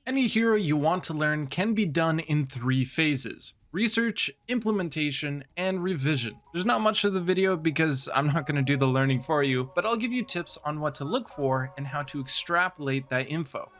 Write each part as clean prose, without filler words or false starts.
Any hero you want to learn can be done in 3 phases: research, implementation, and revision. There's not much to the video because I'm not going to do the learning for you, but I'll give you tips on what to look for and how to extrapolate that info.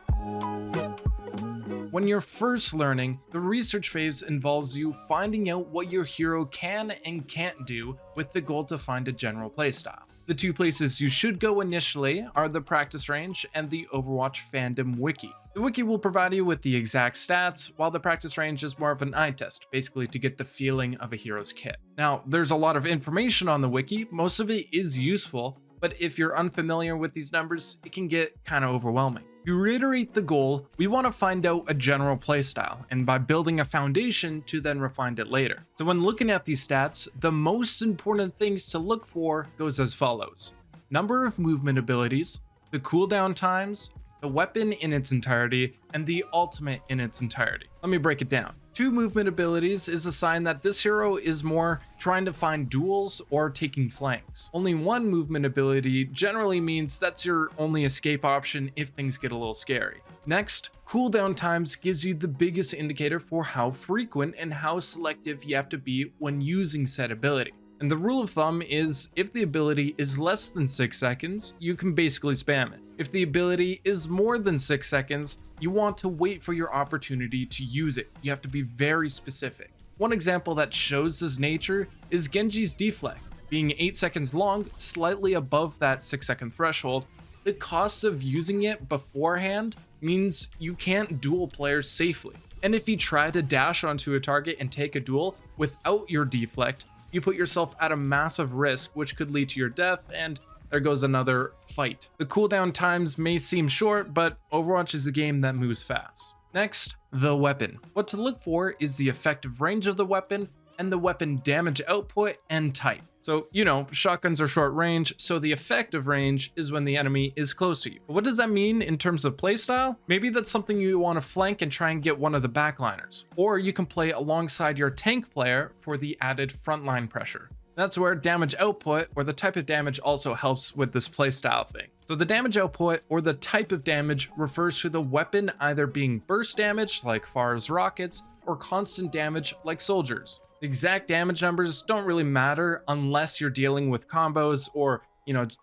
When you're first learning, the research phase involves you finding out what your hero can and can't do with the goal to find a general playstyle. The 2 places you should go initially are the practice range and the Overwatch fandom wiki. The wiki will provide you with the exact stats, while the practice range is more of an eye test, basically to get the feeling of a hero's kit. Now, there's a lot of information on the wiki, most of it is useful, but if you're unfamiliar with these numbers, it can get kind of overwhelming. To reiterate the goal, we want to find out a general playstyle, and by building a foundation to then refine it later. So when looking at these stats, the most important things to look for goes as follows: number of movement abilities, the cooldown times, the weapon in its entirety, and the ultimate in its entirety. Let me break it down. 2 movement abilities is a sign that this hero is more trying to find duels or taking flanks. Only 1 movement ability generally means that's your only escape option if things get a little scary. Next, cooldown times gives you the biggest indicator for how frequent and how selective you have to be when using said ability. And the rule of thumb is if the ability is less than 6 seconds, you can basically spam it. If the ability is more than 6 seconds, you want to wait for your opportunity to use it. You have to be very specific. One example that shows this nature is Genji's deflect. Being 8 seconds long, slightly above that 6-second threshold, the cost of using it beforehand means you can't duel players safely. And if you try to dash onto a target and take a duel without your deflect, you put yourself at a massive risk, which could lead to your death, and there goes another fight. The cooldown times may seem short, but Overwatch is a game that moves fast. Next, the weapon. What to look for is the effective range of the weapon and the weapon damage output and type. So, shotguns are short range, so the effective range is when the enemy is close to you. But what does that mean in terms of playstyle? Maybe that's something you want to flank and try and get one of the backliners. Or you can play alongside your tank player for the added frontline pressure. That's where damage output, or the type of damage, also helps with this playstyle thing. So the damage output, or the type of damage, refers to the weapon either being burst damage, like Far's rockets, or constant damage, like soldiers. The exact damage numbers don't really matter unless you're dealing with combos or,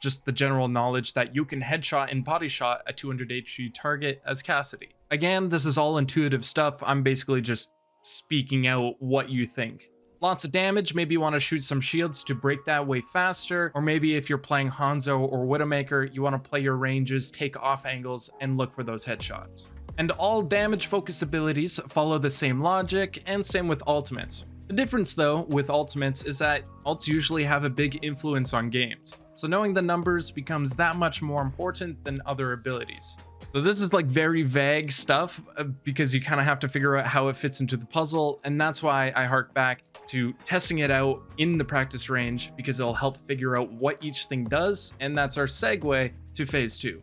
just the general knowledge that you can headshot and body shot a 200 HP target as Cassidy. Again, this is all intuitive stuff. I'm basically just speaking out what you think. Lots of damage, maybe you want to shoot some shields to break that way faster, or maybe if you're playing Hanzo or Widowmaker, you want to play your ranges, take off angles, and look for those headshots. And all damage focus abilities follow the same logic, and same with ultimates. The difference though with ultimates is that ults usually have a big influence on games, so knowing the numbers becomes that much more important than other abilities. So this is like very vague stuff because you kind of have to figure out how it fits into the puzzle, and that's why I hark back to testing it out in the practice range, because it'll help figure out what each thing does, and that's our segue to phase 2.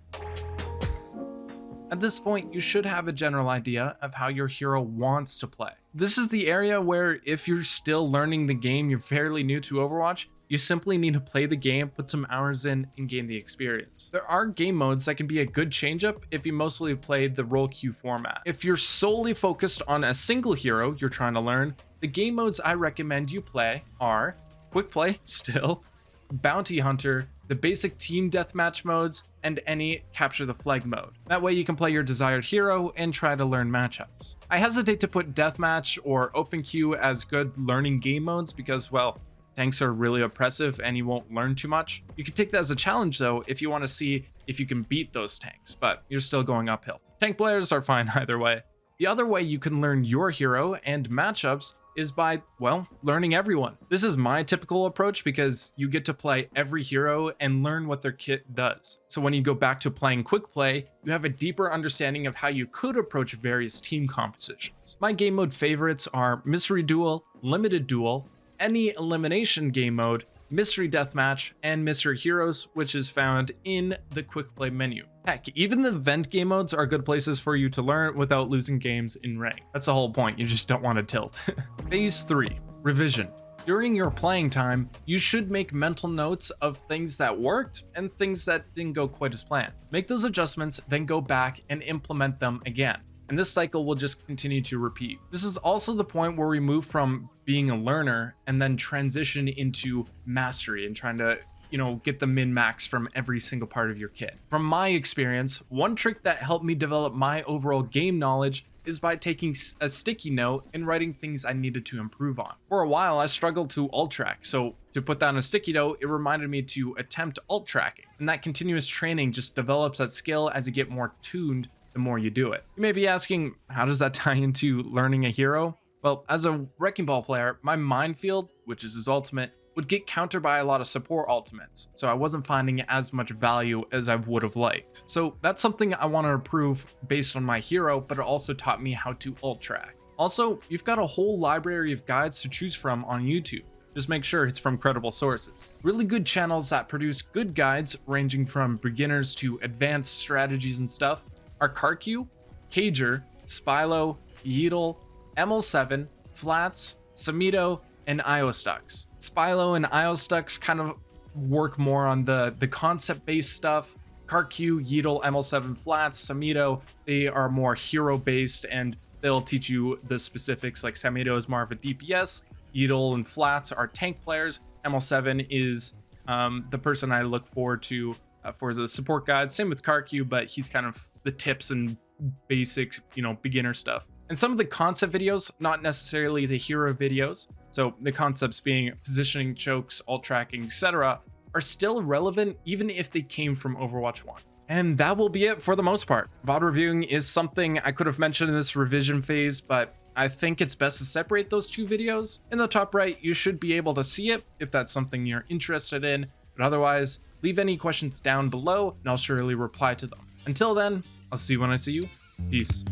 At this point, you should have a general idea of how your hero wants to play. This is the area where if you're still learning the game, you're fairly new to Overwatch, you simply need to play the game, put some hours in, and gain the experience. There are game modes that can be a good change-up if you mostly played the role queue format. If you're solely focused on a single hero you're trying to learn, the game modes I recommend you play are Quick Play, still, Bounty Hunter, the basic team deathmatch modes, and any capture the flag mode. That way you can play your desired hero and try to learn matchups. I hesitate to put deathmatch or open queue as good learning game modes because, well, tanks are really oppressive and you won't learn too much. You can take that as a challenge though if you want to see if you can beat those tanks, but you're still going uphill. Tank players are fine either way. The other way you can learn your hero and matchups is by, well, learning everyone. This is my typical approach because you get to play every hero and learn what their kit does. So when you go back to playing quick play, you have a deeper understanding of how you could approach various team compositions. My game mode favorites are Mystery Duel, Limited Duel, any elimination game mode, Mystery Deathmatch, and Mystery Heroes, which is found in the quick play menu. Heck, even the event game modes are good places for you to learn without losing games in rank. That's the whole point, you just don't want to tilt. Phase 3, Revision. During your playing time, you should make mental notes of things that worked and things that didn't go quite as planned. Make those adjustments, then go back and implement them again. and this cycle will just continue to repeat. This is also the point where we move from being a learner and then transition into mastery and trying to get the min-max from every single part of your kit. From my experience, one trick that helped me develop my overall game knowledge is by taking a sticky note and writing things I needed to improve on. For a while, I struggled to alt track, so to put down a sticky note, it reminded me to attempt alt tracking. And that continuous training just develops that skill as you get more tuned the more you do it. You may be asking, how does that tie into learning a hero? Well, as a Wrecking Ball player, my minefield, which is his ultimate, would get countered by a lot of support ultimates, so I wasn't finding as much value as I would have liked. So that's something I want to improve based on my hero, but it also taught me how to ult track. Also, you've got a whole library of guides to choose from on YouTube. Just make sure it's from credible sources. Really good channels that produce good guides ranging from beginners to advanced strategies and stuff are CarQ, Cager, Spylo, Yeetle, ML7, Flats, Samito, and IOStux. Spylo and IOStux kind of work more on the concept-based stuff. CarQ, Yeetle, ML7, Flats, Samito, they are more hero-based and they'll teach you the specifics. Like Samito is more of a DPS, Yeetle and Flats are tank players, ML7 is the person I look forward to for the support guide. Same with CarQ, but he's kind of the tips and basic, beginner stuff. And some of the concept videos, not necessarily the hero videos, so the concepts being positioning, chokes, ult tracking, etc., are still relevant even if they came from Overwatch 1. And that will be it for the most part. VOD reviewing is something I could have mentioned in this revision phase, but I think it's best to separate those two videos. In the top right, you should be able to see it if that's something you're interested in, but otherwise, leave any questions down below and I'll surely reply to them. Until then, I'll see you when I see you. Peace.